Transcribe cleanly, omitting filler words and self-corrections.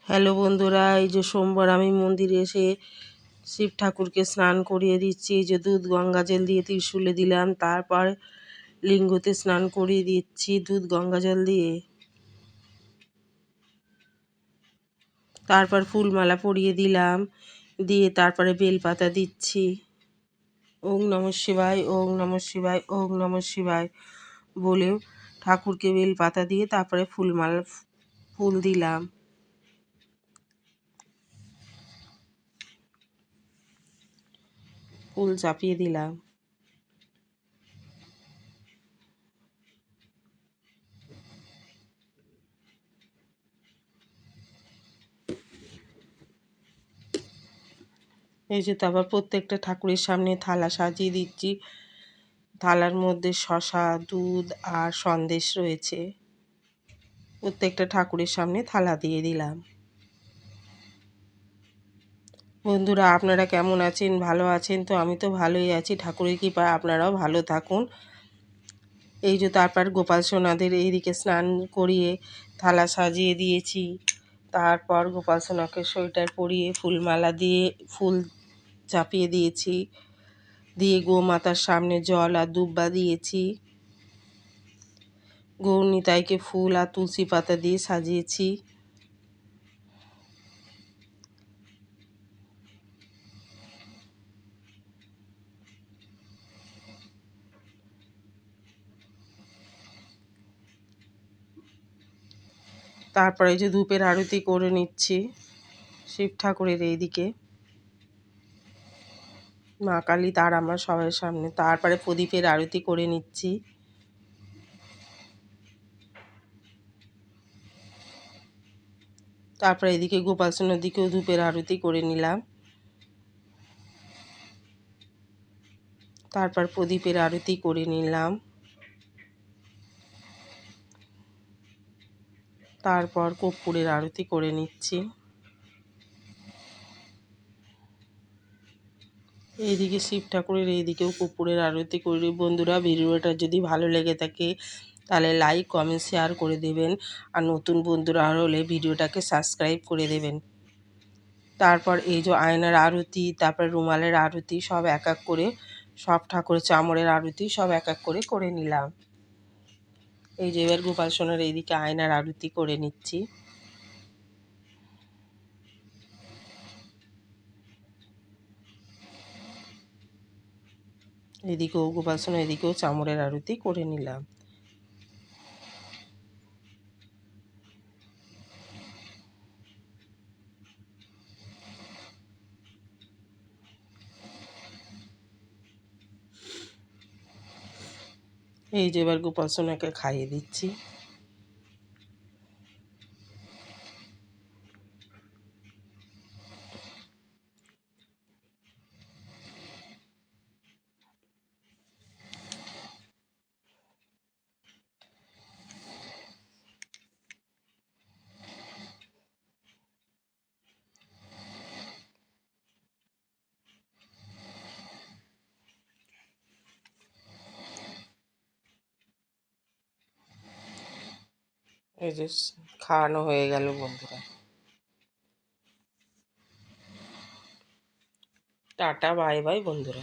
Hello বন্ধুরা, এই যে সোমবার আমি মন্দিরে এসে শিব ঠাকুরকে স্নান করিয়ে দিচ্ছি। এই যে দুধ গঙ্গা জল দিয়ে ত্রিশূলে দিলাম, তারপর লিঙ্গতে স্নান করিয়ে দিচ্ছি দুধ গঙ্গা জল দিয়ে। তারপর ফুলমালা পরিয়ে দিলাম, দিয়ে তারপরে বেলপাতা দিচ্ছি। ওম নমঃ শিবায়, ওম নমঃ শিবায়, ওম নমঃ শিবায় বলে ঠাকুরকে বেলপাতা দিয়ে তারপরে ফুলমালা ফুল দিলাম। ফুল চাপিয়ে দিলাম। এই যে তারপর প্রত্যেকটা ঠাকুরের সামনে থালা সাজিয়ে দিচ্ছি। থালার মধ্যে শসা, দুধ আর সন্দেশ রয়েছে। প্রত্যেকটা ঠাকুরের সামনে থালা দিয়ে দিলাম। বন্ধুরা, আপনারা কেমন আছেন? ভালো আছেন তো? আমি তো ভালোই আছি, ঠাকুরের কৃপায় আপনারাও ভালো থাকুন। এই যে তারপর গোপাল সোনাদের এইদিকে স্নান করিয়ে থালা সাজিয়ে দিয়েছি। তারপর গোপাল সোনাকে সোয়েটার পরিয়ে ফুলমালা দিয়ে ফুল চাপিয়ে দিয়েছি, দিয়ে গোমাতার সামনে জল আর দুব্বা দিয়েছি। গৌরনিতাইকে ফুল আর তুলসী পাতা দিয়ে সাজিয়েছি। তারপরে এই যে ধূপের আরতি করে নিচ্ছি শিব ঠাকুরের এইদিকে, মা কালী তার আমার সবার সামনে। তারপরে প্রদীপের আরতি করে নিচ্ছি। তারপরে এদিকে গোপাল সোনার দিকেও ধূপের আরতি করে নিলাম। তারপর প্রদীপের আরতি করে নিলাম। তারপর কর্পূরের আরতি করে নিচ্ছি। এইদিকে শিব ঠাকুরের এইদিকেও কর্পূরের আরতি করি। বন্ধুরা, ভিডিওটা যদি ভালো লেগে থাকে তাহলে লাইক, কমেন্ট, শেয়ার করে দেবেন। আর নতুন বন্ধুরা হলে ভিডিওটাকে সাবস্ক্রাইব করে দেবেন। তারপর এই যে আয়নার আরতি, তারপর রুমালের আরতি সব এক এক করে, সব ঠাকুরের চামড়ের আরতি সব এক এক করে করে নিলাম। এই যে এবার গোপাল সোনার এইদিকে আয়নার আরতি করে নিচ্ছি। এদিকেও গোপাল সোনার এদিকেও চামড়ের আরতি করে নিলাম। এই যে এবার গোপাল সোনাকে খাইয়ে দিচ্ছি। এই যে খাওয়ানো হয়ে গেল বন্ধুরা। টাটা, বাই বাই বন্ধুরা।